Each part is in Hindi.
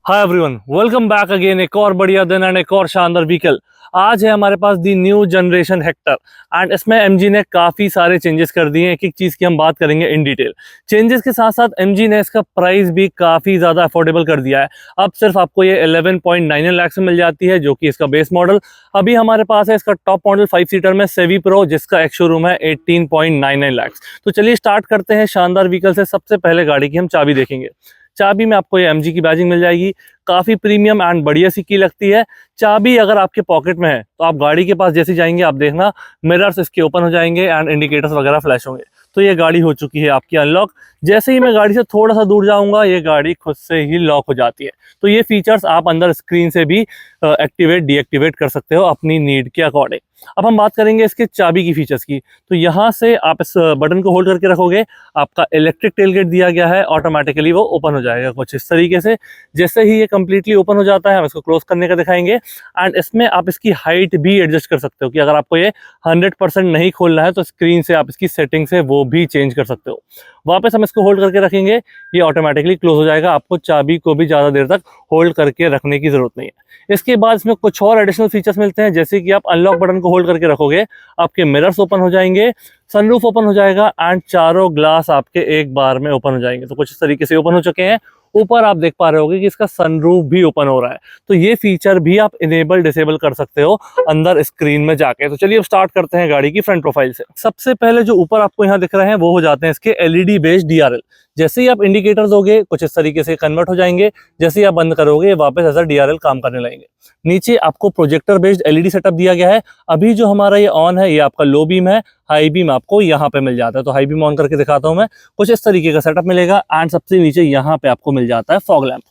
Hi everyone, welcome back again. एक और बढ़िया दिन एंड एक और शानदार व्हीकल। आज है हमारे पास the new generation Hector and इसमें एमजी ने काफ़ी सारे चेंजेस कर दिए हैं। एक एक चीज़ की हम बात करेंगे इन डिटेल। चेंजेस के साथ साथ एमजी ने इसका प्राइस भी काफ़ी ज़्यादा अफोर्डेबल कर दिया है। अब सिर्फ आपको ये 11.99 लाख से मिल जाती है, जो कि इसका बेस मॉडल। अभी हमारे पास है इसका टॉप मॉडल 5 सीटर में सेवी प्रो, जिसका एक शोरूम है 18.99 लाख। तो चलिए स्टार्ट करते हैं शानदार व्हीकल से। सबसे पहले गाड़ी की हम चाबी देखेंगे। चाबी में आपको ये एमजी की बैजिंग मिल जाएगी। काफ़ी प्रीमियम एंड बढ़िया सी की लगती है। चाबी अगर आपके पॉकेट में है तो आप गाड़ी के पास जैसे जाएंगे आप देखना मिरर्स इसके ओपन हो जाएंगे एंड इंडिकेटर्स वगैरह फ्लैश होंगे। तो ये गाड़ी हो चुकी है आपकी अनलॉक। जैसे ही मैं गाड़ी से थोड़ा सा दूर जाऊंगा ये गाड़ी खुद से ही लॉक हो जाती है। तो ये फीचर्स आप अंदर स्क्रीन से भी एक्टिवेट डीएक्टिवेट कर सकते हो अपनी नीड के अकॉर्डिंग। अब हम बात करेंगे इसके चाबी की फीचर्स की। तो यहाँ से आप इस बटन को होल्ड करके रखोगे, आपका इलेक्ट्रिक टेलगेट दिया गया है, ऑटोमेटिकली वो ओपन हो जाएगा कुछ इस तरीके से। जैसे ही ये कंप्लीटली ओपन हो जाता है हम इसको क्लोज करने का दिखाएंगे एंड इसमें आप इसकी हाइट भी एडजस्ट कर सकते हो कि अगर आपको ये 100% नहीं खोलना है तो स्क्रीन से आप इसकी सेटिंग से वो भी चेंज कर सकते हो। वापस हम इसको होल्ड करके रखेंगे, ये ऑटोमेटिकली क्लोज हो जाएगा। आपको चाबी को भी ज़्यादा देर तक होल्ड करके रखने की ज़रूरत नहीं है। इसके बाद इसमें कुछ और एडिशनल फीचर्स मिलते हैं, जैसे कि आप अनलॉक बटन को होल्ड करके रखोगे, आपके मिरर्स ओपन हो जाएंगे, सनरूफ ओपन हो जाएगा एंड चारों ग्लास आपके एक बार में ओपन हो जाएंगे। तो कुछ इस तरीके से ओपन हो चुके हैं। ऊपर आप देख पा रहे होगे कि इसका सनरूफ भी ओपन हो रहा है। तो ये फीचर भी आप इनेबल डिसेबल कर सकते हो अंदर स्क्रीन में जाके। तो चलिए अब स्टार्ट करते हैं गाड़ी की फ्रंट प्रोफाइल से। सबसे पहले जो ऊपर आपको यहाँ दिख रहे हैं वो हो जाते हैं इसके एलईडी बेस्ड डीआरएल। जैसे ही आप इंडिकेटर दोगे कुछ इस तरीके से कन्वर्ट हो जाएंगे, जैसे ही आप बंद करोगे वापस एज अ डीआरएल काम करने लगेंगे। नीचे आपको प्रोजेक्टर बेस्ड एलईडी सेटअप दिया गया है। अभी जो हमारा ये ऑन है ये आपका लो बीम है, हाई बीम आपको यहाँ पे मिल जाता है। तो हाई बीम ऑन करके दिखाता हूँ मैं, कुछ इस तरीके का सेटअप मिलेगा एंड सबसे नीचे यहाँ पे आपको मिल जाता है फॉग लैंप।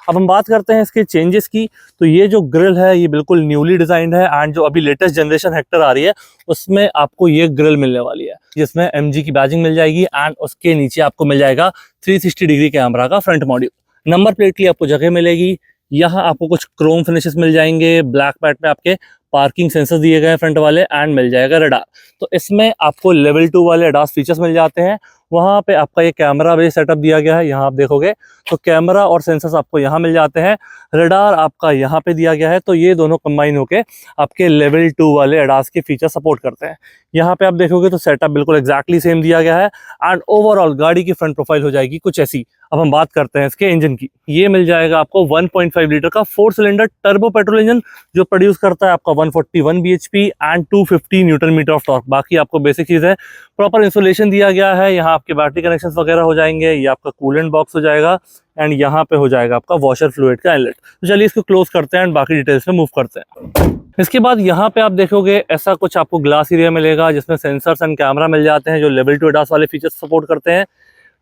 अब हम बात करते हैं इसके चेंजेस की। तो ये जो ग्रिल है ये बिल्कुल न्यूली डिजाइंड है एंड जो अभी लेटेस्ट जनरेशन हेक्टर आ रही है उसमें आपको ये ग्रिल मिलने वाली है, जिसमें एमजी की बैजिंग मिल जाएगी एंड उसके नीचे आपको मिल जाएगा 360 डिग्री कैमरा का फ्रंट मॉड्यूल। नंबर प्लेट की आपको जगह मिलेगी। यहाँ आपको कुछ क्रोम फिनिशेस मिल जाएंगे। ब्लैक पैड में आपके पार्किंग सेंसर दिए गए हैं फ्रंट वाले एंड मिल जाएगा रडार। तो इसमें आपको लेवल 2 वाले अडास फीचर्स मिल जाते हैं। वहाँ पे आपका ये कैमरा बेस सेटअप दिया गया है, यहाँ आप देखोगे तो कैमरा और सेंसर्स आपको यहाँ मिल जाते हैं। रडार आपका यहाँ पे दिया गया है। तो ये दोनों कंबाइन होके आपके लेवल 2 वाले अडास के फीचर सपोर्ट करते हैं। यहाँ पे आप देखोगे तो सेटअप बिल्कुल एग्जैक्टली सेम दिया गया है एंड ओवरऑल गाड़ी की फ्रंट प्रोफाइल हो जाएगी कुछ ऐसी। अब हम बात करते हैं इसके इंजन की। ये मिल जाएगा आपको 1.5 लीटर का 4 सिलेंडर टर्बो पेट्रोल इंजन, जो प्रोड्यूस करता है आपका 141 bhp and 250 newton metre of torque. बाकी आपको बेसिक चीज़ है, प्रॉपर इंसुलेशन दिया गया है। यहाँ आपके बैटरी कनेक्शंस वगैरह हो जाएंगे, ये आपका कूलेंट बॉक्स हो जाएगा एंड यहाँ पे हो जाएगा आपका वॉशर फ्लूइड का इनलेट। तो चलिए इसको क्लोज करते हैं एंड बाकी डिटेल्स में मूव करते हैं। इसके बाद यहाँ पे आप देखोगे ऐसा कुछ आपको ग्लास एरिया मिलेगा, जिसमें सेंसर्स एंड कैमरा मिल जाते हैं जो लेवल 2 अडास वाले फीचर्स सपोर्ट करते हैं।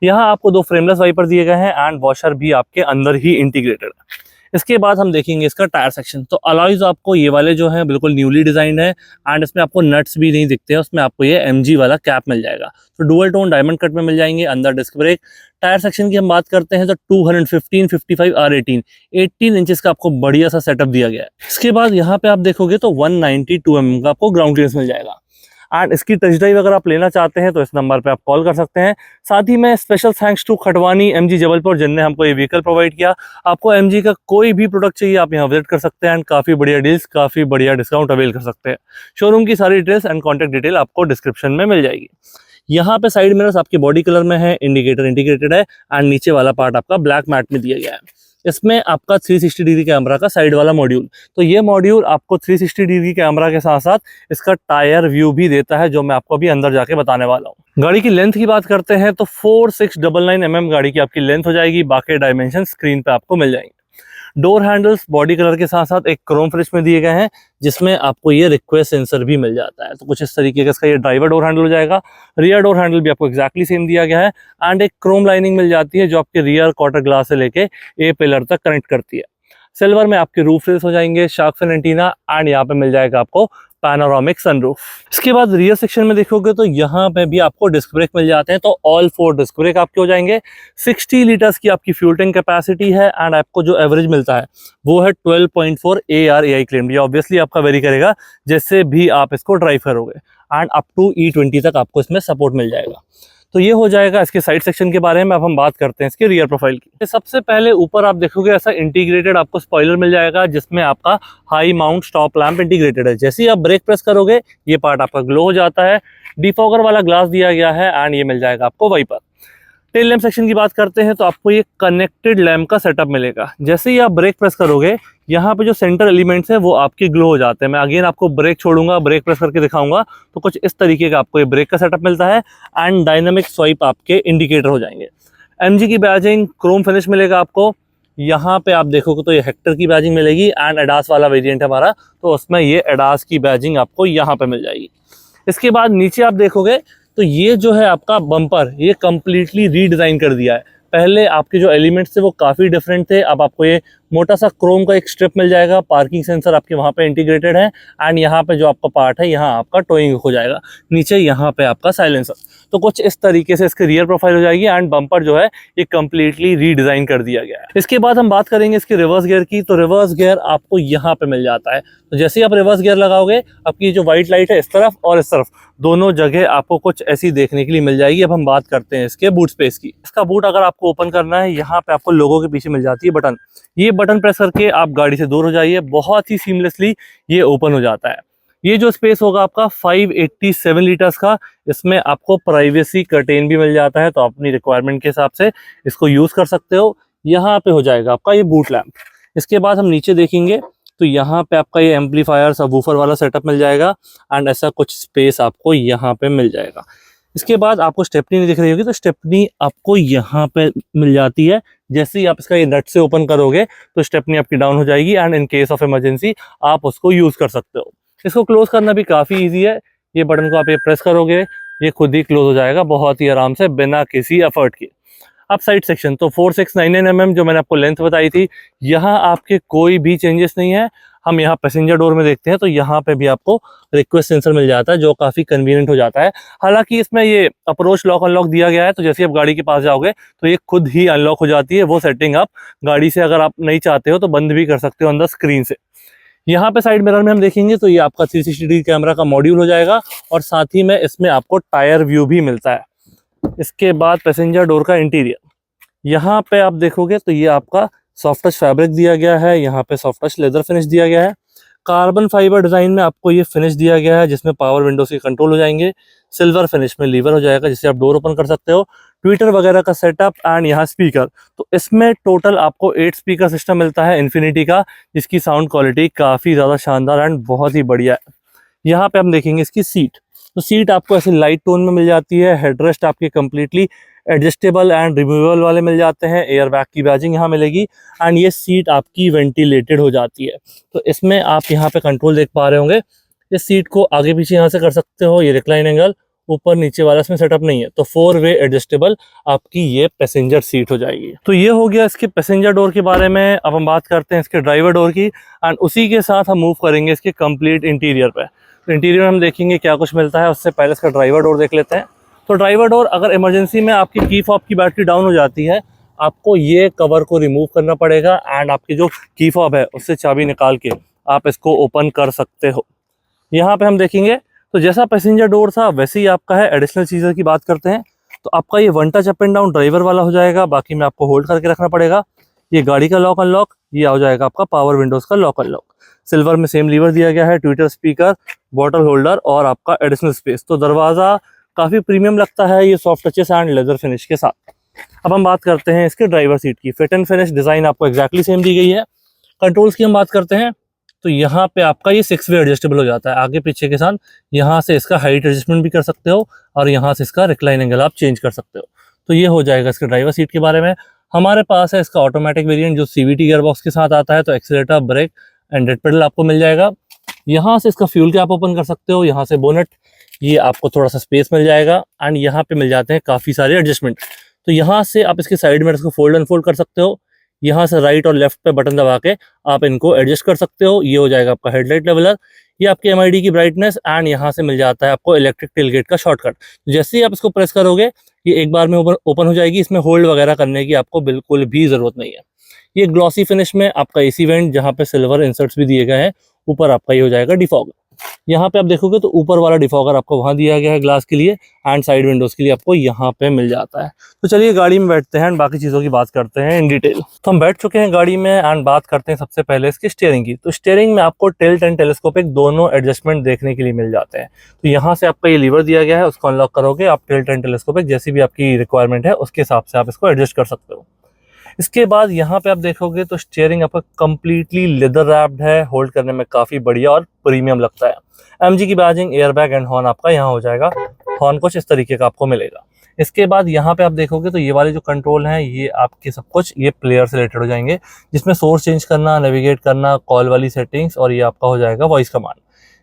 यहाँ आपको 2 फ्रेमलेस वाइपर दिए गए हैं एंड वॉशर भी आपके अंदर ही इंटीग्रेटेड है। इसके बाद हम देखेंगे इसका टायर सेक्शन। तो अलॉयज आपको ये वाले जो हैं बिल्कुल न्यूली डिजाइंड है एंड इसमें आपको नट्स भी नहीं दिखते हैं। उसमें आपको ये एमजी वाला कैप मिल जाएगा। तो डुअल टोन डायमंड कट में मिल जाएंगे। अंदर डिस्क ब्रेक। टायर सेक्शन की हम बात करते हैं तो 215 55 R18 18 इंचेस का आपको बढ़िया सा सेटअप दिया गया है। इसके बाद यहाँ पे आप देखोगे तो 192 mm का आपको ग्राउंड क्लियरेंस मिल जाएगा एंड इसकी टेस्ट ड्राइव अगर आप लेना चाहते हैं तो इस नंबर पे आप कॉल कर सकते हैं। साथ ही में special thanks to Khatwani MG Jabalpur, जिनने हमको ये व्हीकल प्रोवाइड किया। आपको एमजी का कोई भी प्रोडक्ट चाहिए आप यहाँ विजिट कर सकते हैं एंड काफ़ी बढ़िया डील्स, काफ़ी बढ़िया डिस्काउंट अवेल कर सकते हैं। शोरूम की सारी डिटेल्स एंड कॉन्टैक्ट डिटेल आपको डिस्क्रिप्शन में मिल जाएगी। यहाँ पे साइड मिरर्स आपके बॉडी कलर में है, इंडिकेटर इंटीग्रेटेड है एंड नीचे वाला पार्ट आपका ब्लैक मैट में दिया गया है। इसमें आपका 360 डिग्री कैमरा का साइड वाला मॉड्यूल। तो ये मॉड्यूल आपको 360 डिग्री कैमरा के साथ साथ इसका टायर व्यू भी देता है, जो मैं आपको अभी अंदर जाके बताने वाला हूँ। गाड़ी की लेंथ की बात करते हैं तो 4699 mm गाड़ी की आपकी लेंथ हो जाएगी। बाकी डायमेंशन स्क्रीन पे आपको मिल जाएंगे। डोर हैंडल्स बॉडी कलर के साथ साथ एक क्रोम फिनिश में दिए गए हैं, जिसमें आपको ये रिक्वेस्ट सेंसर भी मिल जाता है। तो कुछ इस तरीके का इसका ये ड्राइवर डोर हैंडल हो जाएगा। रियर डोर हैंडल भी आपको एग्जैक्टली सेम दिया गया है एंड एक क्रोम लाइनिंग मिल जाती है जो आपके रियर क्वार्टर ग्लास से लेके ए पिलर तक कनेक्ट करती है। सिल्वर में आपके रूफ रेल्स हो जाएंगे, शार्क फिन एंटीना एंड यहाँ पे मिल जाएगा आपको पैनोरामिक सनरूफ। इसके बाद रियर सेक्शन में देखोगे तो यहाँ पे भी आपको डिस्क ब्रेक मिल जाते हैं। तो ऑल 4 डिस्क ब्रेक आपके हो जाएंगे। 60 लीटर्स की आपकी फ्यूल टैंक कैपेसिटी है एंड आपको जो एवरेज मिलता है वो है 12.4 ARAI क्लेम्ड। ये ऑब्वियसली आपका वेरी करेगा जैसे भी आप इसको ड्राइव करोगे एंड अप टू E20 तक आपको इसमें सपोर्ट मिल जाएगा। तो ये हो जाएगा इसके साइड सेक्शन के बारे में। अब हम बात करते हैं इसके रियर प्रोफाइल की। सबसे पहले ऊपर आप देखोगे ऐसा इंटीग्रेटेड आपको स्पॉइलर मिल जाएगा, जिसमें आपका high mount stop lamp integrated है। जैसे ही आप ब्रेक प्रेस करोगे ये पार्ट आपका ग्लो हो जाता है। डिफॉगर वाला ग्लास दिया गया है एंड ये मिल जाएगा आपको वाइपर। टेल लैम्प सेक्शन की बात करते हैं तो आपको ये कनेक्टेड लैम्प का सेटअप मिलेगा। जैसे ही आप ब्रेक प्रेस करोगे यहाँ पे जो सेंटर एलिमेंट्स है वो आपके ग्लो हो जाते हैं। मैं अगेन आपको ब्रेक छोड़ूंगा, ब्रेक प्रेस करके दिखाऊंगा तो कुछ इस तरीके का आपको ये ब्रेक का सेटअप मिलता है एंड डायनामिक स्वाइप आपके इंडिकेटर हो जाएंगे। एमजी की बैजिंग क्रोम फिनिश मिलेगा आपको। यहाँ पे आप देखोगे तो ये हेक्टर की बैजिंग मिलेगी एंड एडास वाला वेरिएंट है हमारा, तो उसमें ये एडास की बैजिंग आपको यहाँ पे मिल जाएगी। इसके बाद नीचे आप देखोगे तो ये जो है आपका बम्पर ये कम्प्लीटली रीडिज़ाइन कर दिया है। पहले आपके जो एलिमेंट्स थे वो काफ़ी डिफरेंट थे, अब आपको ये मोटा सा क्रोम का एक स्ट्रिप मिल जाएगा। पार्किंग सेंसर आपके वहाँ पे इंटीग्रेटेड है एंड यहाँ पे जो आपका पार्ट है यहाँ आपका टोइंग हो जाएगा। नीचे यहाँ पे आपका साइलेंसर। तो कुछ इस तरीके से इसकी रियर प्रोफाइल हो जाएगी एंड बम्पर जो है ये कम्प्लीटली रीडिज़ाइन कर दिया गया है। इसके बाद हम बात करेंगे इसके रिवर्स गियर की। तो रिवर्स गियर आपको यहाँ पे मिल जाता है। तो जैसे ही आप रिवर्स गियर लगाओगे आपकी जो व्हाइट लाइट है इस तरफ और इस तरफ दोनों जगह आपको कुछ ऐसी देखने के लिए मिल जाएगी। अब हम बात करते हैं इसके बूट स्पेस की। इसका बूट अगर आपको ओपन करना है यहाँ पे आपको लोगों के पीछे मिल जाती है बटन। ये बटन प्रेस करके आप गाड़ी से दूर हो जाइए, बहुत ही सीमलेसली ये ओपन हो जाता है। ये जो स्पेस होगा आपका 587 लीटर्स का, इसमें आपको प्राइवेसी कर्टेन भी मिल जाता है, तो आप अपनी रिक्वायरमेंट के हिसाब से इसको यूज़ कर सकते हो। यहाँ पे हो जाएगा आपका ये बूट लैम्प। इसके बाद हम नीचे देखेंगे तो यहाँ पे आपका ये एम्पलीफायर सबवूफर वाला सेटअप मिल जाएगा एंड ऐसा कुछ स्पेस आपको यहाँ पे मिल जाएगा। इसके बाद आपको स्टेपनी नहीं दिख रही होगी, तो स्टेपनी आपको यहाँ पे मिल जाती है। जैसे ही आप इसका ये नट से ओपन करोगे तो स्टेपनी आपकी डाउन हो जाएगी and in case of emergency आप उसको यूज़ कर सकते हो। इसको क्लोज करना भी काफ़ी ईजी है। ये बटन को आप ये प्रेस करोगे ये खुद ही क्लोज हो जाएगा बहुत ही आराम से बिना किसी एफर्ट के। अब साइड सेक्शन तो 4699 mm जो मैंने आपको लेंथ बताई थी, यहाँ आपके कोई भी चेंजेस नहीं है। हम यहाँ पैसेंजर डोर में देखते हैं तो यहाँ पे भी आपको रिक्वेस्ट सेंसर मिल जाता है जो काफ़ी कन्वीनियंट हो जाता है। हालांकि इसमें ये अप्रोच लॉक अनलॉक दिया गया है, तो जैसे आप गाड़ी के पास जाओगे तो ये खुद ही अनलॉक हो जाती है। वो सेटिंग आप गाड़ी से अगर आप नहीं चाहते हो तो बंद भी कर सकते हो अंदर स्क्रीन से। यहाँ पे साइड मिरर में हम देखेंगे तो ये आपका 360 डिग्री कैमरा का मॉड्यूल हो जाएगा और साथ ही में इसमें आपको टायर व्यू भी मिलता है। इसके बाद पैसेंजर डोर का इंटीरियर, यहाँ पे आप देखोगे तो ये आपका सॉफ्ट टच फैब्रिक दिया गया है, यहाँ पे सॉफ्ट टच लेदर फिनिश दिया गया है। कार्बन फाइबर डिज़ाइन में आपको ये फिनिश दिया गया है जिसमें पावर विंडोज के कंट्रोल हो जाएंगे। सिल्वर फिनिश में लीवर हो जाएगा जिससे आप डोर ओपन कर सकते हो। ट्विटर वगैरह का सेटअप एंड यहाँ स्पीकर, तो इसमें टोटल आपको 8 स्पीकर सिस्टम मिलता है इन्फिनिटी का, जिसकी साउंड क्वालिटी काफ़ी ज़्यादा शानदार एंड बहुत ही बढ़िया है। यहाँ पे हम देखेंगे इसकी सीट, तो सीट आपको ऐसे लाइट टोन में मिल जाती है। हेडरेस्ट आपके कम्प्लीटली एडजस्टेबल एंड रिमूवेबल वाले मिल जाते हैं। एयर बैग की बैजिंग यहाँ मिलेगी एंड ये सीट आपकी वेंटिलेटेड हो जाती है। तो इसमें आप यहाँ पे कंट्रोल देख पा रहे होंगे, इस सीट को आगे पीछे यहाँ से कर सकते हो। ये रिक्लाइन एंगल ऊपर नीचे वाला इसमें सेटअप नहीं है, तो 4 वे एडजस्टेबल आपकी ये पैसेंजर सीट हो जाएगी। तो ये हो गया इसके पैसेंजर डोर के बारे में। अब हम बात करते हैं इसके ड्राइवर डोर की एंड उसी के साथ हम मूव करेंगे इसके कंप्लीट इंटीरियर पे। तो इंटीरियर हम देखेंगे क्या कुछ मिलता है, उससे पहले इसका ड्राइवर डोर देख लेते हैं। तो ड्राइवर डोर, अगर इमरजेंसी में आपकी की फॉब की बैटरी डाउन हो जाती है, आपको ये कवर को रिमूव करना पड़ेगा एंड आपकी जो की फॉब है उससे चाबी निकाल के आप इसको ओपन कर सकते हो। यहाँ पे हम देखेंगे तो जैसा पैसेंजर डोर था वैसे ही आपका है। एडिशनल चीज़ों की बात करते हैं तो आपका ये 1 touch up and down driver वाला हो जाएगा, बाकी में आपको होल्ड करके रखना पड़ेगा। ये गाड़ी का लॉक अनलॉक, ये हो जाएगा आपका पावर विंडोज़ का लॉक अनलॉक। सिल्वर में सेम लीवर दिया गया है, ट्विटर स्पीकर, बॉटल होल्डर और आपका एडिशनल स्पेस। तो दरवाज़ा काफ़ी प्रीमियम लगता है ये soft touches and leather finish के साथ। अब हम बात करते हैं इसके ड्राइवर सीट की। फिट एंड फिनिश डिज़ाइन आपको एक्जैक्टली सेम दी गई है। कंट्रोल्स की हम बात करते हैं तो यहाँ पे आपका ये 6 वे एडजस्टेबल हो जाता है आगे पीछे के साथ। यहाँ से इसका हाइट एडजस्टमेंट भी कर सकते हो और यहाँ से इसका रिक्लाइन एंगल आप चेंज कर सकते हो। तो ये हो जाएगा इसके ड्राइवर सीट के बारे में। हमारे पास है इसका ऑटोमेटिक वेरिएंट जो CVT गियरबॉक्स के साथ आता है, तो accelerator, brake and red pedal आपको मिल जाएगा। यहाँ से इसका फ्यूल कैप ओपन कर सकते हो, यहाँ से बोनेट, ये आपको थोड़ा सा स्पेस मिल जाएगा एंड यहाँ पे मिल जाते हैं काफ़ी सारे एडजस्टमेंट। तो यहाँ से आप इसके साइड में इसको फोल्ड अनफोल्ड कर सकते हो। यहाँ से राइट और लेफ्ट पे बटन दबा के आप इनको एडजस्ट कर सकते हो। ये हो जाएगा आपका हेडलाइट लेवलर, ये आपके MID की ब्राइटनेस एंड यहाँ से मिल जाता है आपको इलेक्ट्रिक टेलगेट का शॉर्टकट। जैसे ही आप इसको प्रेस करोगे ये एक बार में ओपन हो जाएगी। इसमें होल्ड वगैरह करने की आपको बिल्कुल भी ज़रूरत नहीं है। ये ग्लॉसी फिनिश में आपका AC वेंट जहाँ पे सिल्वर इंसर्ट्स भी दिए गए हैं, ऊपर आपका ये हो जाएगा डिफॉगर। यहाँ पे आप देखोगे तो ऊपर वाला डिफॉगर आपको वहाँ दिया गया है ग्लास के लिए, एंड साइड विंडोज के लिए आपको यहाँ पे मिल जाता है। तो चलिए गाड़ी में बैठते हैं एंड बाकी चीज़ों की बात करते हैं इन डिटेल। तो हम बैठ चुके हैं गाड़ी में एंड बात करते हैं सबसे पहले इसकी स्टीयरिंग की। तो स्टीयरिंग में आपको टिल्ट एंड टेलीस्कोपिक दोनों एडजस्टमेंट देखने के लिए मिल जाते हैं। तो यहाँ से आपका ये लीवर दिया गया है, उसको अनलॉक करोगे आप टिल्ट एंड टेलीस्कोपिक जैसी भी आपकी रिक्वायरमेंट है उसके हिसाब से आप इसको एडजस्ट कर सकते हो। इसके बाद यहाँ पे आप देखोगे तो स्टीयरिंग आपका कंप्लीटली लेदर रैप्ड है, होल्ड करने में काफ़ी बढ़िया और प्रीमियम लगता है। एमजी की बैजिंग, एयरबैग एंड हॉर्न आपका यहाँ हो जाएगा। हॉर्न कुछ इस तरीके का आपको मिलेगा। इसके बाद यहाँ पे आप देखोगे तो ये वाले जो कंट्रोल हैं ये आपके सब कुछ ये प्लेयर से रिलेटेड हो जाएंगे, जिसमें सोर्स चेंज करना, नेविगेट करना, कॉल वाली सेटिंग्स, और ये आपका हो जाएगा वॉइस कमांड।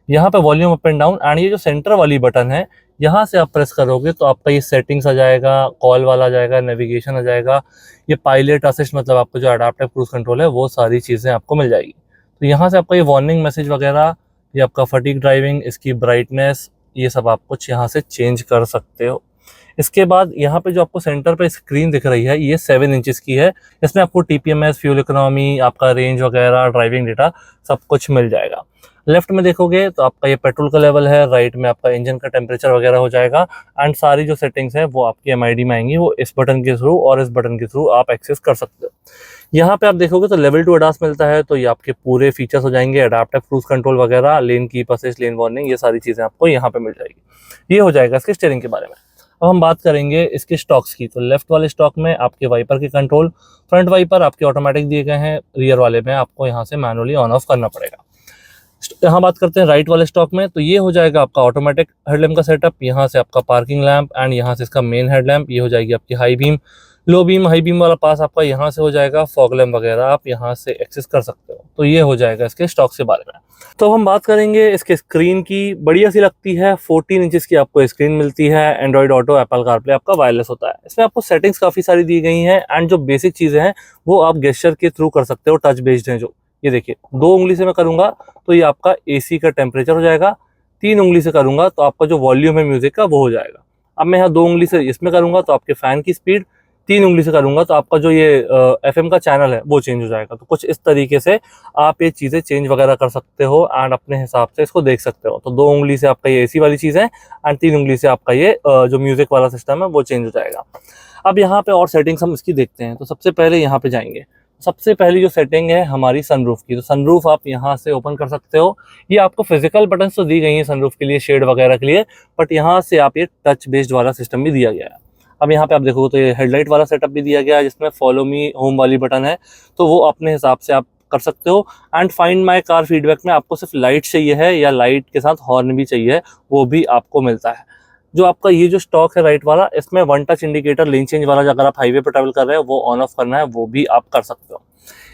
यहाँ पे volume up and down, and ये जो सेंटर वाली बटन है यहाँ से आप प्रेस करोगे तो आपका ये सेटिंग्स आ जाएगा, कॉल वाला आ जाएगा, नेविगेशन आ जाएगा, ये पायलट असिस्ट मतलब आपको जो अडाप्टिव क्रूज कंट्रोल है वो सारी चीज़ें आपको मिल जाएगी। तो यहाँ से आपका ये वार्निंग मैसेज वगैरह, ये आपका फटीग ड्राइविंग, इसकी ब्राइटनेस, ये सब आप कुछ यहाँ से चेंज कर सकते हो। इसके बाद यहाँ पे जो आपको सेंटर पे स्क्रीन दिख रही है ये 7 इंचेस की है। इसमें आपको TPMS, फ्यूल इकोनॉमी, आपका रेंज वगैरह, ड्राइविंग डेटा सब कुछ मिल जाएगा। लेफ्ट में देखोगे तो आपका ये पेट्रोल का लेवल है, राइट में आपका इंजन का टेम्परेचर वगैरह हो जाएगा, एंड सारी जो सेटिंग्स है वो आपकी MID में आएंगी, वो इस बटन के थ्रू और इस बटन के थ्रू आप एक्सेस कर सकते हो। यहाँ पे आप देखोगे तो लेवल 2 ADAS मिलता है, तो ये आपके पूरे फीचर्स हो जाएंगे, अडाप्टिव क्रूज कंट्रोल वगैरह, लेन कीप असिस्ट, लेन वार्निंग, ये सारी चीज़ें आपको यहाँ पे मिल जाएगी। ये हो जाएगा इसके स्टीयरिंग के बारे में। अब हम बात करेंगे इसके स्टॉक्स की। तो लेफ्ट वाले स्टॉक में आपके वाइपर के कंट्रोल, फ्रंट वाइपर आपके ऑटोमेटिक दिए गए हैं, रियर वाले में आपको यहाँ से मैनुअली ऑन ऑफ करना पड़ेगा। यहाँ बात करते हैं राइट वाले स्टॉक में, तो ये हो जाएगा आपका ऑटोमेटिक हेडलैम्प का सेटअप, यहाँ से आपका पार्किंग लैंप, एंड यहाँ से इसका मेन हेडलैम्प, ये हो जाएगी आपकी high beam, low beam, high beam वाला पास आपका यहाँ से हो जाएगा, फॉग लैंप वगैरह आप यहाँ से एक्सेस कर सकते हो। तो ये हो जाएगा इसके स्टॉक्स के बारे में। तो हम बात करेंगे इसके स्क्रीन की। बढ़िया सी लगती है, 14 इंचेस की आपको स्क्रीन मिलती है, एंड्रॉइड ऑटो, एप्पल कारप्ले आपका वायरलेस होता है। इसमें आपको सेटिंग्स काफ़ी सारी दी गई हैं, एंड जो बेसिक चीज़ें हैं वो आप गेस्चर के थ्रू कर सकते हो, टच बेस्ड हैं जो। ये देखिए 2 उंगली से मैं करूँगा तो ये आपका AC का टेम्परेचर हो जाएगा, 3 उंगली से करूँगा तो आपका जो वॉल्यूम है म्यूजिक का वो हो जाएगा। अब मैं यहाँ 2 उंगली से इसमें करूँगा तो आपके फ़ैन की स्पीड, 3 उंगली से करूँगा तो आपका जो ये FM का चैनल है वो चेंज हो जाएगा। तो कुछ इस तरीके से आप ये चीज़ें चेंज वगैरह कर सकते हो, एंड अपने हिसाब से इसको देख सकते हो। तो 2 उंगली से आपका ये AC वाली चीज़ है, एंड 3 उंगली से आपका ये जो म्यूजिक वाला सिस्टम है वो चेंज हो जाएगा। अब यहाँ पे और सेटिंग्स हम इसकी देखते हैं। तो सबसे पहले यहाँ पे जाएंगे, सबसे पहली जो सेटिंग है हमारी सनरूफ की। तो सनरूफ आप यहाँ से ओपन कर सकते हो। ये आपको फिजिकल बटन्स तो दी गई हैं सनरूफ के लिए, शेड वगैरह के लिए, बट यहाँ से आप ये टच बेस्ड वाला सिस्टम भी दिया गया है। अब यहाँ पे आप देखोगे तो ये हेडलाइट वाला सेटअप भी दिया गया है, जिसमें फॉलो मी होम वाली बटन है, तो वो अपने हिसाब से आप कर सकते हो। And find my car feedback में आपको सिर्फ लाइट चाहिए है या लाइट के साथ हॉर्न भी चाहिए, वो भी आपको मिलता है। जो आपका ये जो स्टॉक है राइट वाला, इसमें 1 टच इंडिकेटर, लेन चेंज वाला, अगर आप हाईवे पर ट्रैवल कर रहे हो वो ऑन ऑफ करना है, वो भी आप कर सकते हो।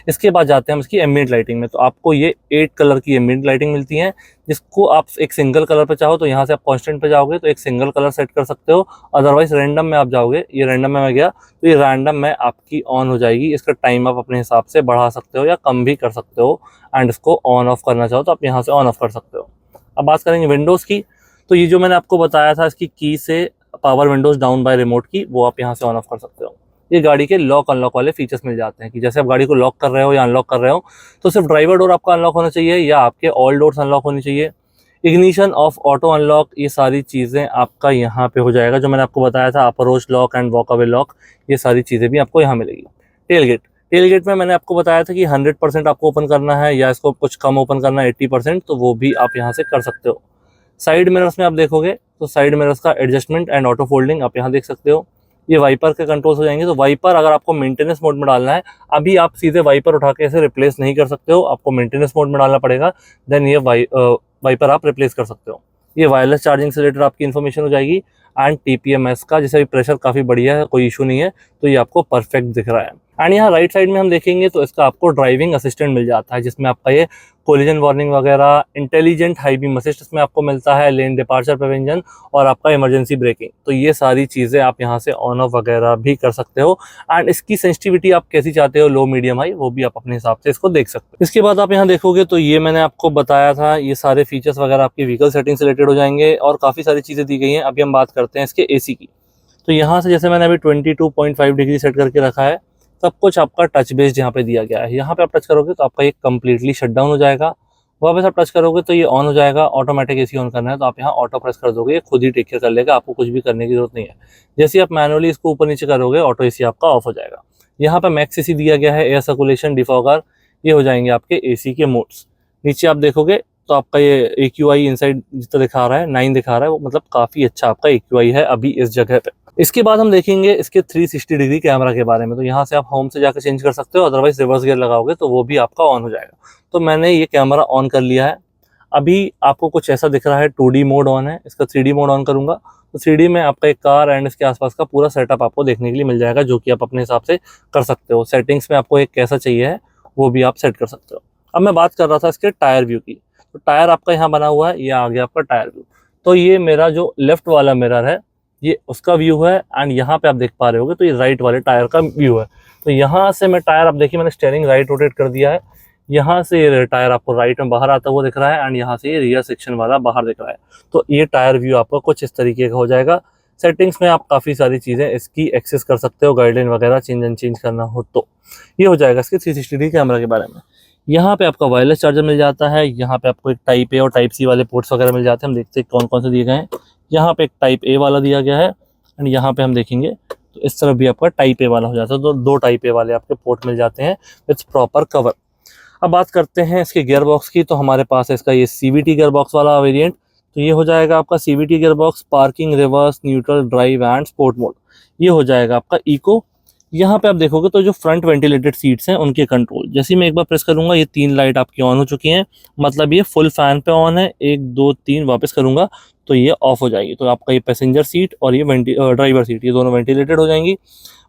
इसके बाद जाते हैं हम इसकी एम्बिएंट लाइटिंग में। तो आपको ये 8 कलर की एम्बिएंट लाइटिंग मिलती है, जिसको आप एक सिंगल कलर पे चाहो तो यहाँ से आप कांस्टेंट पे जाओगे तो एक सिंगल कलर सेट कर सकते हो, अदरवाइज रैंडम में आप जाओगे, ये रैंडम में मैं गया तो ये रैंडम में आपकी ऑन हो जाएगी। इसका टाइम आप अपने हिसाब से बढ़ा सकते हो या कम भी कर सकते हो, एंड इसको ऑन ऑफ करना चाहो तो आप यहाँ से ऑन ऑफ कर सकते हो। अब बात करेंगे विंडोज़ की। तो ये जो मैंने आपको बताया था इसकी की से power Windows down by remote की, वो आप यहाँ से ऑन ऑफ कर सकते हो। ये गाड़ी के लॉक अनलॉक वाले फीचर्स मिल जाते हैं कि जैसे आप गाड़ी को लॉक कर रहे हो या अनलॉक कर रहे हो तो सिर्फ ड्राइवर डोर आपका अनलॉक होना चाहिए या आपके ऑल डोर्स अनलॉक होनी चाहिए। इग्निशन ऑफ ऑटो अनलॉक, ये सारी चीज़ें आपका यहाँ पे हो जाएगा। जो मैंने आपको बताया था approach lock and walk away lock, ये सारी चीज़ें भी आपको यहाँ मिलेगी। टेल गेट में मैंने आपको बताया था कि 100% आपको ओपन करना है या इसको कुछ कम ओपन करना है 80%, तो वो भी आप यहाँ से कर सकते हो। साइड मिरर्स में आप देखोगे तो साइड मिरर्स का एडजस्टमेंट एंड ऑटो फोल्डिंग आप यहाँ देख सकते हो। ये वाइपर के कंट्रोल्स हो जाएंगे। तो वाइपर अगर आपको मेंटेनेंस मोड में डालना है, अभी आप सीधे वाइपर उठा के ऐसे रिप्लेस नहीं कर सकते हो, आपको मेंटेनेंस मोड में डालना पड़ेगा, देन ये वाइपर आप रिप्लेस कर सकते हो। ये वायरलेस चार्जिंग से रिलेटेड आपकी इन्फॉर्मेशन हो जाएगी, एंड TPMS का जैसे भी प्रेशर काफ़ी बढ़िया है, कोई इशू नहीं है, तो ये आपको परफेक्ट दिख रहा है। एंड यहाँ राइट साइड में हम देखेंगे तो इसका आपको ड्राइविंग असिस्टेंट मिल जाता है, जिसमें आपका ये कोलिजन वार्निंग वगैरह, इंटेलिजेंट हाई बीम असिस्ट इसमें आपको मिलता है, लेन डिपार्चर प्रिवेंशन और आपका इमरजेंसी ब्रेकिंग। तो ये सारी चीज़ें आप यहाँ से ऑन ऑफ वगैरह भी कर सकते हो, एंड इसकी सेंसिटिविटी आप कैसी चाहते हो, लो मीडियम हाई, वो भी आप अपने हिसाब से इसको देख सकते हो। इसके बाद आप यहाँ देखोगे तो ये मैंने आपको बताया था, ये सारे फीचर्स वगैरह आपकी व्हीकल सेटिंग से रिलेटेड हो जाएंगे, और काफ़ी सारी चीज़ें दी गई हैं। अभी हम बात करते हैं इसके AC की। तो यहाँ से जैसे मैंने अभी 22.5 डिग्री सेट करके रखा है, सब कुछ आपका टच बेस्ड यहाँ पे दिया गया है। यहाँ पे आप टच करोगे तो आपका ये कम्प्लीटली शट डाउन हो जाएगा, वापस आप टच करोगे तो ये ऑन हो जाएगा। ऑटोमेटिक एसी ऑन करना है तो आप यहाँ ऑटो प्रेस कर दोगे, ये खुद ही टेक केयर कर लेगा, आपको कुछ भी करने की जरूरत नहीं है। जैसे आप मैनुअली इसको ऊपर नीचे करोगे ऑटो एसी आपका ऑफ हो जाएगा। यहाँ पे मैक्स एसी दिया गया है, एयर सर्कुलेशन, डिफॉगर, ये हो जाएंगे आपके एसी के मोड्स। नीचे आप देखोगे तो आपका ये AQI इनसाइड जितना दिखा रहा है 9 दिखा रहा है, वो मतलब काफी अच्छा आपका AQI है अभी इस जगह पे। इसके बाद हम देखेंगे इसके 360 डिग्री कैमरा के बारे में। तो यहाँ से आप होम से जाकर चेंज कर सकते हो, अदरवाइज रिवर्स गियर लगाओगे तो वो भी आपका ऑन हो जाएगा। तो मैंने ये कैमरा ऑन कर लिया है। अभी आपको कुछ ऐसा दिख रहा है, 2D मोड ऑन है, इसका 3D मोड ऑन करूंगा तो 3D में आपका एक कार एंड इसके आसपास का पूरा सेटअप आपको देखने के लिए मिल जाएगा, जो कि आप अपने हिसाब से कर सकते हो। सेटिंग्स में आपको एक कैसा चाहिए है वो भी आप सेट कर सकते हो। अब मैं बात कर रहा था इसके टायर व्यू की। तो टायर आपका यहाँ बना हुआ है, ये आ गया आपका टायर व्यू। तो ये मेरा जो लेफ्ट वाला मिरर है ये उसका व्यू है, एंड यहाँ पे आप देख पा रहे होगे तो ये राइट वाले टायर का व्यू है। तो यहाँ से मैं टायर, आप देखिए मैंने स्टीयरिंग राइट रोटेट कर दिया है, यहाँ से ये टायर आपको राइट में बाहर आता हुआ दिख रहा है, एंड यहाँ से ये रियर सेक्शन वाला बाहर दिख रहा है। तो ये टायर व्यू आपका कुछ इस तरीके का हो जाएगा। सेटिंग्स में आप काफ़ी सारी चीज़ें इसकी एक्सेस कर सकते हो, गाइडलाइन वगैरह चेंज करना हो तो ये हो जाएगा इसके 360 डिग्री कैमरा के बारे में। यहाँ पे आपका वायरलेस चार्जर मिल जाता है, यहाँ पे आपको एक टाइप A और टाइप C वाले पोर्ट्स वगैरह मिल जाते हैं। हम देखते हैं कौन कौन से दिए गए हैं। यहाँ पे एक टाइप A वाला दिया गया है, एंड यहाँ पे हम देखेंगे तो इस तरफ भी आपका टाइप A वाला हो जाता है। तो दो टाइप A वाले आपके पोर्ट मिल जाते हैं विथ प्रॉपर कवर। अब बात करते हैं इसके गियर बॉक्स की। तो हमारे पास है इसका ये CVT गियर बॉक्स वाला वेरिएंट। तो ये हो जाएगा आपका CVT gear box, parking, reverse, neutral, drive and sport mode. ये हो जाएगा आपका इको। यहाँ पे आप देखोगे तो जो फ्रंट वेंटिलेटेड सीट्स हैं उनके कंट्रोल, जैसे ही मैं एक बार प्रेस करूंगा ये 3 लाइट आपकी ऑन हो चुकी हैं, मतलब ये फुल फैन पे ऑन है। 1 2 3 वापस करूंगा तो ये ऑफ हो जाएगी। तो आपका ये पैसेंजर सीट और ये ड्राइवर सीट, ये दोनों वेंटिलेटेड हो जाएंगी।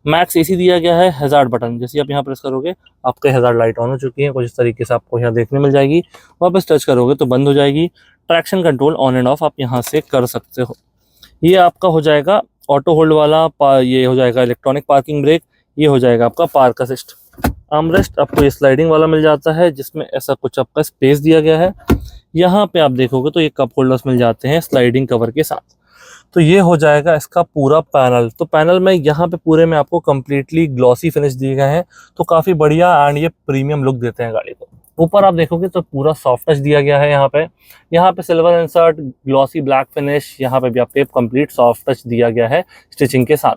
मैक्स AC दिया गया है, हैजार्ड बटन, जैसे आप यहाँ प्रेस करोगे आपके हैजार्ड लाइट ऑन हो चुकी है, कुछ इस तरीके से आपको यहाँ देखने मिल जाएगी। वापस टच करोगे तो बंद हो जाएगी। Traction control on end of आप यहाँ से कर सकते हो। ये आपका हो जाएगा ऑटो होल्ड वाला, ये हो जाएगा इलेक्ट्रॉनिक पार्किंग ब्रेक, ये हो जाएगा आपका पार्क असिस्ट। आर्मरेस्ट आपको ये स्लाइडिंग वाला मिल जाता है, जिसमें ऐसा कुछ आपका स्पेस दिया गया है। यहाँ पे आप देखोगे तो ये कप होल्डर्स मिल जाते हैं स्लाइडिंग कवर के साथ। तो ये हो जाएगा इसका पूरा पैनल। तो पैनल में यहाँ पे पूरे में आपको कंप्लीटली ग्लॉसी फिनिश दिए गए हैं, तो काफ़ी बढ़िया एंड ये प्रीमियम लुक देते हैं गाड़ी को। ऊपर आप देखोगे तो पूरा सॉफ्ट टच दिया गया है। यहाँ पे silver insert, glossy black finish, यहाँ पे भी आपको कंप्लीट सॉफ्ट टच दिया गया है स्टिचिंग के साथ।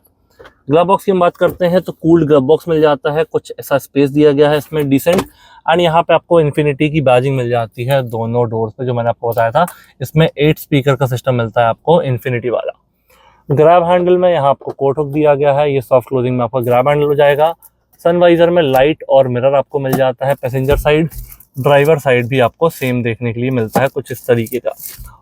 ग्लव बॉक्स की हम बात करते हैं तो कूल्ड ग्लव बॉक्स मिल जाता है, कुछ ऐसा स्पेस दिया गया है इसमें डिसेंट। एंड यहाँ पे आपको इन्फिनिटी की बैजिंग मिल जाती है दोनों डोर्स पे, जो मैंने आपको बताया था। इसमें 8 स्पीकर का सिस्टम मिलता है आपको इन्फिनिटी वाला। ग्रैब हैंडल में यहाँ आपको कोट हुक दिया गया है, ये सॉफ्ट क्लोजिंग में आपका ग्रैब हैंडल हो जाएगा। सनवाइजर में लाइट और मिरर आपको मिल जाता है। पैसेंजर साइड, ड्राइवर साइड भी आपको सेम देखने के लिए मिलता है, कुछ इस तरीके का।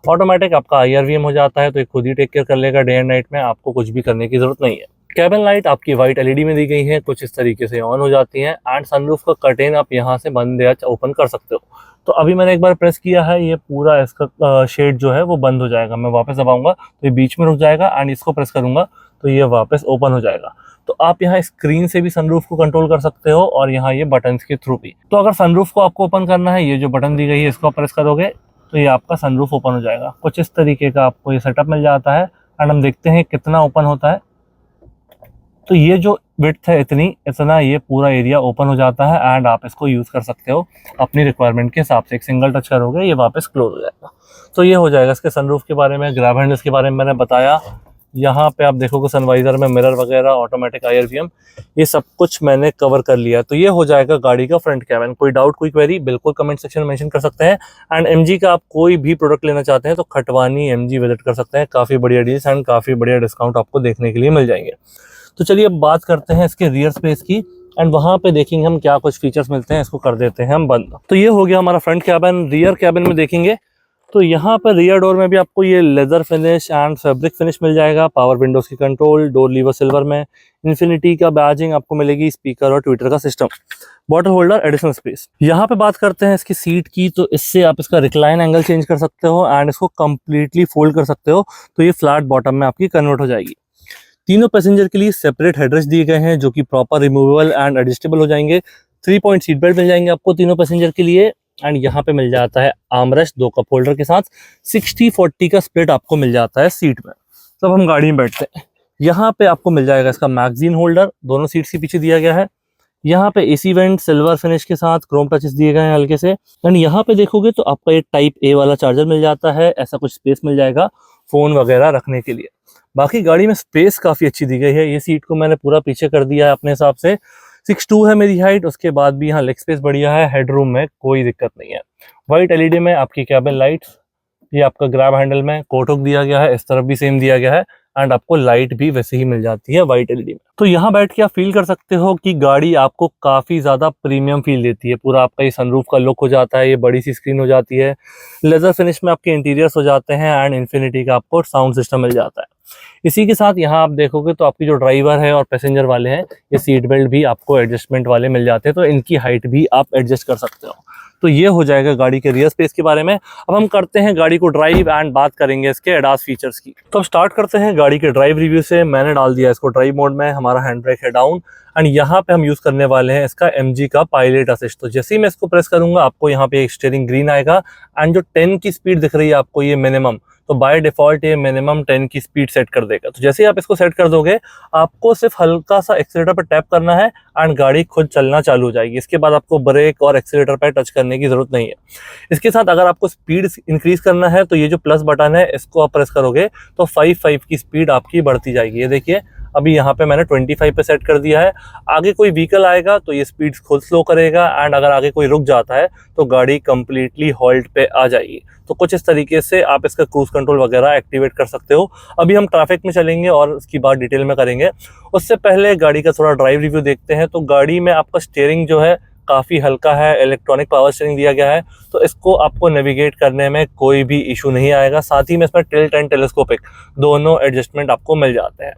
ऑटोमेटिक आपका IRVM हो जाता है, तो ये खुद ही टेक केयर कर लेगा डे एंड नाइट में, आपको कुछ भी करने की जरूरत नहीं है। कैबिन लाइट आपकी वाइट LED में दी गई है, कुछ इस तरीके से ऑन हो जाती हैं। एंड सनरूफ का कर्टेन आप यहाँ से बंद या ओपन कर सकते हो। तो अभी मैंने एक बार प्रेस किया है, ये पूरा इसका शेड जो है वो बंद हो जाएगा। मैं वापस दबाऊंगा तो ये बीच में रुक जाएगा, एंड इसको प्रेस करूंगा तो ये वापस ओपन हो जाएगा। तो आप यहाँ स्क्रीन से भी सनरूफ को कंट्रोल कर सकते हो, और यहाँ ये बटन्स के थ्रू भी। तो अगर सनरूफ को आपको ओपन करना है, ये जो बटन दी गई है इसको प्रेस करोगे तो ये आपका सनरूफ ओपन हो जाएगा। कुछ इस तरीके का आपको ये सेटअप मिल जाता है। एंड हम देखते हैं कितना ओपन होता है। तो ये जो विड्थ है इतना ये पूरा एरिया ओपन हो जाता है, एंड आप इसको यूज़ कर सकते हो अपनी रिक्वायरमेंट के हिसाब से। एक सिंगल टच करोगे ये वापस क्लोज हो जाएगा। तो ये हो जाएगा इसके सनरूफ के बारे में। ग्रैब हैंडल्स के बारे में मैंने बताया। यहाँ पे आप देखोगे सनवाइजर में मिरर वगैरह, ऑटोमेटिक IRVM, ये सब कुछ मैंने कवर कर लिया। तो ये हो जाएगा गाड़ी का फ्रंट कैबिन। कोई डाउट, कोई क्वेरी, बिल्कुल कमेंट सेक्शन में मेंशन कर सकते हैं। एंड MG का आप कोई भी प्रोडक्ट लेना चाहते हैं तो खटवानी MG विजिट कर सकते हैं। काफ़ी बढ़िया डील्स एंड काफ़ी बढ़िया डिस्काउंट आपको देखने के लिए मिल जाएंगे। तो चलिए अब बात करते हैं इसके रियर स्पेस की, एंड वहाँ पे देखेंगे हम क्या कुछ फीचर्स मिलते हैं। इसको कर देते हैं हम बंद। तो ये हो गया हमारा फ्रंट कैबिन। रियर कैबिन में देखेंगे तो यहाँ पर रियर डोर में भी आपको ये leather finish and fabric finish मिल जाएगा। पावर विंडोज की कंट्रोल, डोर लीवर सिल्वर में, इन्फिनिटी का बैजिंग आपको मिलेगी, स्पीकर और ट्विटर का system, bottle holder, additional space. यहाँ पे बात करते हैं इसकी सीट की, तो इससे आप इसका रिक्लाइन एंगल चेंज कर सकते हो एंड इसको कंप्लीटली फोल्ड कर सकते हो, तो ये फ्लैट बॉटम में आपकी कन्वर्ट हो जाएगी। तीनों पैसेंजर के लिए सेपरेट हेडरेस्ट दिए गए हैं, जो कि प्रॉपर रिमूवेबल एंड एडजस्टेबल हो जाएंगे। 3 पॉइंट सीट बेल्ट मिल जाएंगे आपको तीनों पैसेंजर के लिए। एंड यहाँ पे मिल जाता है आर्मरेस्ट 2 कप होल्डर के साथ। 60-40 का स्प्लिट आपको मिल जाता है सीट में, तब हम गाड़ी में बैठते हैं। यहाँ पे आपको मिल जाएगा इसका मैगजीन होल्डर, दोनों सीट्स के पीछे दिया गया है। यहाँ पे एसी वेंट सिल्वर फिनिश के साथ क्रोम टचेस दिए गए हैं हल्के से। एंड यहाँ पे देखोगे तो आपका ये टाइप ए वाला चार्जर मिल जाता है, ऐसा कुछ स्पेस मिल जाएगा फोन वगैरह रखने के लिए। बाकी गाड़ी में स्पेस काफी अच्छी दी गई है। ये सीट को मैंने पूरा पीछे कर दिया है अपने हिसाब से। 6'2" है मेरी हाइट, उसके बाद भी यहाँ लेग स्पेस बढ़िया है, हेडरूम में कोई दिक्कत नहीं है। वाइट एलईडी में आपकी कैबिन लाइट्स, ये आपका ग्रैब हैंडल में कोट हुक दिया गया है, इस तरफ भी सेम दिया गया है। एंड आपको लाइट भी वैसे ही मिल जाती है वाइट एलईडी में। तो यहाँ बैठ के आप फील कर सकते हो कि गाड़ी आपको काफी ज्यादा प्रीमियम फील देती है। पूरा आपका ये सनरूफ का लुक हो जाता है, ये बड़ी सी स्क्रीन हो जाती है, लेदर फिनिश में आपके इंटीरियर्स हो जाते हैं एंड इन्फिनिटी का आपको साउंड सिस्टम मिल जाता है। इसी के साथ यहाँ आप देखोगे तो आपकी जो ड्राइवर है और पैसेंजर वाले हैं, ये सीट बेल्ट भी आपको एडजस्टमेंट वाले मिल जाते हैं, तो इनकी हाइट भी आप एडजस्ट कर सकते हो। तो ये हो जाएगा गाड़ी के रियर स्पेस के बारे में। अब हम करते हैं गाड़ी को ड्राइव एंड बात करेंगे इसके एडास फीचर्स की। तो अब स्टार्ट करते हैं गाड़ी के ड्राइव रिव्यू से। मैंने डाल दिया इसको ड्राइव मोड में, हमारा हैंड ब्रेक है डाउन एंड यहाँ पे हम यूज करने वाले हैं इसका MG का पायलट असिस्ट। तो जैसे ही मैं इसको प्रेस करूंगा आपको यहाँ पे एक स्टीयरिंग ग्रीन आएगा एंड जो 10 की स्पीड दिख रही है आपको ये मिनिमम, तो बाय डिफॉल्ट ये मिनिमम 10 की स्पीड सेट कर देगा। तो जैसे ही आप इसको सेट कर दोगे आपको सिर्फ हल्का सा एक्सीलेटर पर टैप करना है एंड गाड़ी खुद चलना चालू हो जाएगी। इसके बाद आपको ब्रेक और एक्सीलेटर पर टच करने की जरूरत नहीं है। इसके साथ अगर आपको स्पीड इंक्रीज करना है तो ये जो प्लस बटन है इसको आप प्रेस करोगे तो 5 की स्पीड आपकी बढ़ती जाएगी। ये देखिए अभी यहाँ पे मैंने 25 पे सेट कर दिया है। आगे कोई व्हीकल आएगा तो ये स्पीड खुद स्लो करेगा एंड अगर आगे कोई रुक जाता है तो गाड़ी कंप्लीटली हॉल्ट पे आ जाएगी। तो कुछ इस तरीके से आप इसका क्रूज कंट्रोल वगैरह एक्टिवेट कर सकते हो। अभी हम ट्रैफिक में चलेंगे और उसकी बात डिटेल में करेंगे। उससे पहले गाड़ी का थोड़ा ड्राइव रिव्यू देखते हैं। तो गाड़ी में आपका स्टीयरिंग जो है काफ़ी हल्का है, इलेक्ट्रॉनिक पावर स्टीयरिंग दिया गया है, तो इसको आपको नेविगेट करने में कोई भी इशू नहीं आएगा। साथ ही में इसमें टिल्ट एंड टेलीस्कोपिक दोनों एडजस्टमेंट आपको मिल जाते हैं।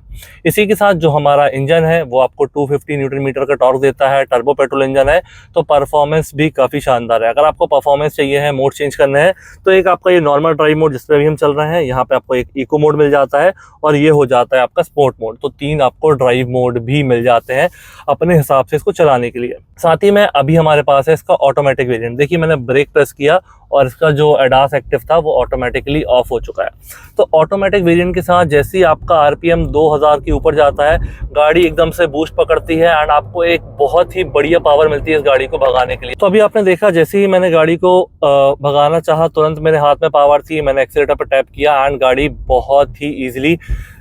इसी के साथ जो हमारा इंजन है वो आपको 250 न्यूटन मीटर का टॉर्क देता है, टर्बो पेट्रोल इंजन है, तो परफॉर्मेंस भी काफ़ी शानदार है। अगर आपको परफॉर्मेंस चाहिए है, मोड चेंज करना है, तो एक आपका ये नॉर्मल ड्राइव मोड जिस पर भी हम चल रहे हैं, यहाँ पे आपको एक इको मोड मिल जाता है और ये हो जाता है आपका स्पोर्ट मोड। तो 3 आपको ड्राइव मोड भी मिल जाते हैं अपने हिसाब से इसको चलाने के लिए। साथ ही में अभी हमारे पास है इसका ऑटोमेटिक वेरिएंट। देखिए मैंने ब्रेक प्रेस किया और इसका जो एडास एक्टिव था वो ऑटोमेटिकली ऑफ हो चुका है। तो ऑटोमेटिक वेरिएंट के साथ जैसे ही आपका आरपीएम 2000 के ऊपर जाता है गाड़ी एकदम से बूस्ट पकड़ती है एंड आपको एक बहुत ही बढ़िया पावर मिलती है इस गाड़ी को भगाने के लिए। तो अभी आपने देखा जैसे ही मैंने गाड़ी को भगाना चाहा तुरंत मेरे हाथ में पावर थी, मैंने एक्सीलेटर पर टैप किया एंड गाड़ी बहुत ही ईजिली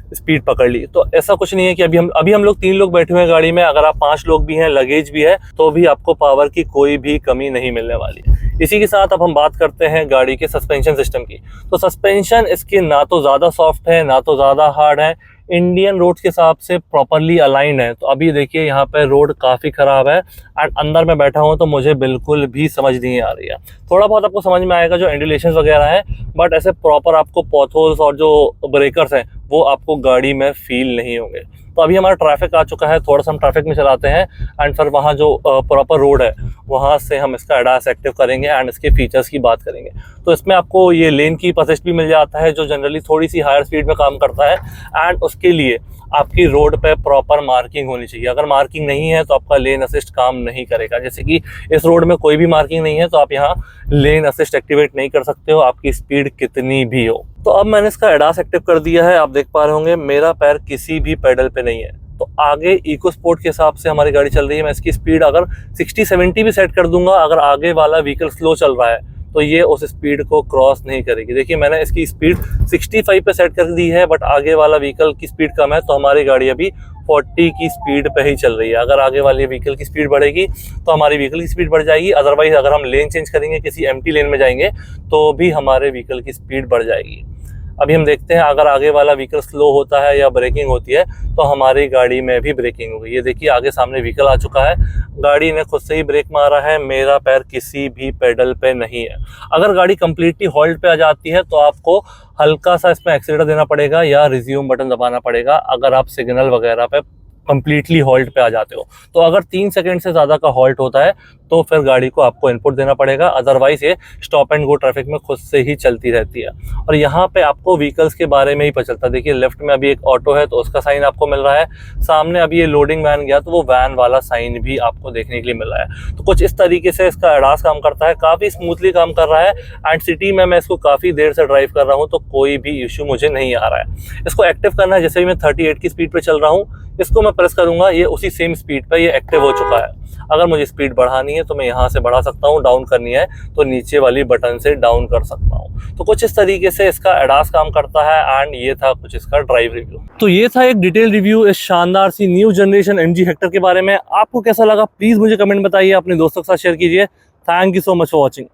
स्पीड पकड़ ली। तो ऐसा कुछ नहीं है कि अभी हम लोग 3 लोग बैठे हुए हैं गाड़ी में, अगर आप 5 लोग भी हैं, लगेज भी है, तो भी आपको पावर की कोई भी कमी नहीं मिलने वाली है। इसी के साथ अब हम बात करते हैं गाड़ी के सस्पेंशन सिस्टम की। तो सस्पेंशन इसकी ना तो ज़्यादा सॉफ्ट है ना तो ज़्यादा हार्ड है, इंडियन रोड के हिसाब से प्रॉपरली अलाइंड है। तो अभी देखिए यहाँ पे रोड काफ़ी ख़राब है एंड अंदर मैं बैठा हूँ तो मुझे बिल्कुल भी समझ नहीं आ रही है। थोड़ा बहुत आपको समझ में आएगा जो एंडुलेशंस वगैरह हैं, बट ऐसे प्रॉपर आपको पॉथहोल्स और जो ब्रेकर्स हैं वो आपको गाड़ी में फील नहीं होंगे। तो अभी हमारा ट्रैफिक आ चुका है, थोड़ा सा हम ट्रैफिक में चलाते हैं एंड फिर वहाँ जो प्रॉपर रोड है वहाँ से हम इसका एडास एक्टिव करेंगे एंड इसके फीचर्स की बात करेंगे। तो इसमें आपको ये लेन की असिस्ट भी मिल जाता है जो जनरली थोड़ी सी हायर स्पीड में काम करता है एंड उसके लिए आपकी रोड पे प्रॉपर मार्किंग होनी चाहिए। अगर मार्किंग नहीं है तो आपका लेन असिस्ट काम नहीं करेगा। जैसे कि इस रोड में कोई भी मार्किंग नहीं है तो आप यहाँ लेन असिस्ट एक्टिवेट नहीं कर सकते हो, आपकी स्पीड कितनी भी हो। तो अब मैंने इसका एडास एक्टिव कर दिया है, आप देख पा रहे होंगे मेरा पैर किसी भी पेडल पे नहीं है। तो आगे इको स्पोर्ट के हिसाब से हमारी गाड़ी चल रही है। मैं इसकी स्पीड अगर 60-70 भी सेट कर दूंगा, अगर आगे वाला व्हीकल स्लो चल रहा है तो ये उस स्पीड को क्रॉस नहीं करेगी। देखिए मैंने इसकी स्पीड 65 पे सेट कर दी है, बट आगे वाला व्हीकल की स्पीड कम है तो हमारी गाड़ी अभी 40 की स्पीड पे ही चल रही है। अगर आगे वाले व्हीकल की स्पीड बढ़ेगी तो हमारी व्हीकल की स्पीड बढ़ जाएगी, अदरवाइज अगर हम लेन चेंज करेंगे, किसी एम्प्टी लेन में जाएंगे तो भी हमारे व्हीकल की स्पीड बढ़ जाएगी। अभी हम देखते हैं अगर आगे वाला व्हीकल स्लो होता है या ब्रेकिंग होती है तो हमारी गाड़ी में भी ब्रेकिंग होगी। ये देखिए आगे सामने व्हीकल आ चुका है, गाड़ी ने खुद से ही ब्रेक मारा है, मेरा पैर किसी भी पेडल पे नहीं है। अगर गाड़ी कंप्लीटली हॉल्ट पे आ जाती है तो आपको हल्का सा इसमें एक्सीलेटर देना पड़ेगा या रिज्यूम बटन दबाना पड़ेगा अगर आप सिग्नल वगैरह पे कंप्लीटली हॉल्ट पे आ जाते हो। तो अगर 3 सेकंड से ज़्यादा का हॉल्ट होता है तो फिर गाड़ी को आपको इनपुट देना पड़ेगा, अदरवाइज ये स्टॉप एंड गो ट्रैफिक में खुद से ही चलती रहती है। और यहाँ पे आपको व्हीकल्स के बारे में ही पता चलता है। देखिए लेफ्ट में अभी एक ऑटो है तो उसका साइन आपको मिल रहा है, सामने अभी ये लोडिंग वैन गया तो वो वैन वाला साइन भी आपको देखने के लिए मिल रहा है। तो कुछ इस तरीके से इसका एडास काम करता है, काफ़ी स्मूथली काम कर रहा है एंड सिटी में मैं इसको काफ़ी देर से ड्राइव कर रहा हूँ तो कोई भी इशू मुझे नहीं आ रहा है। इसको एक्टिव करना है, जैसे भी मैं 38 की स्पीड पर चल रहा हूँ, इसको मैं प्रेस करूंगा ये उसी सेम स्पीड पर ये एक्टिव हो चुका है। अगर मुझे स्पीड बढ़ानी है तो मैं यहाँ से बढ़ा सकता हूँ, डाउन करनी है तो नीचे वाली बटन से डाउन कर सकता हूँ। तो कुछ इस तरीके से इसका एडास काम करता है। एंड ये था कुछ इसका ड्राइव रिव्यू। तो ये था एक डिटेल रिव्यू इस शानदार सी न्यू जनरेशन MG हेक्टर के बारे में। आपको कैसा लगा प्लीज मुझे कमेंट बताइए, अपने दोस्तों के साथ शेयर कीजिए। Thank you so much for watching.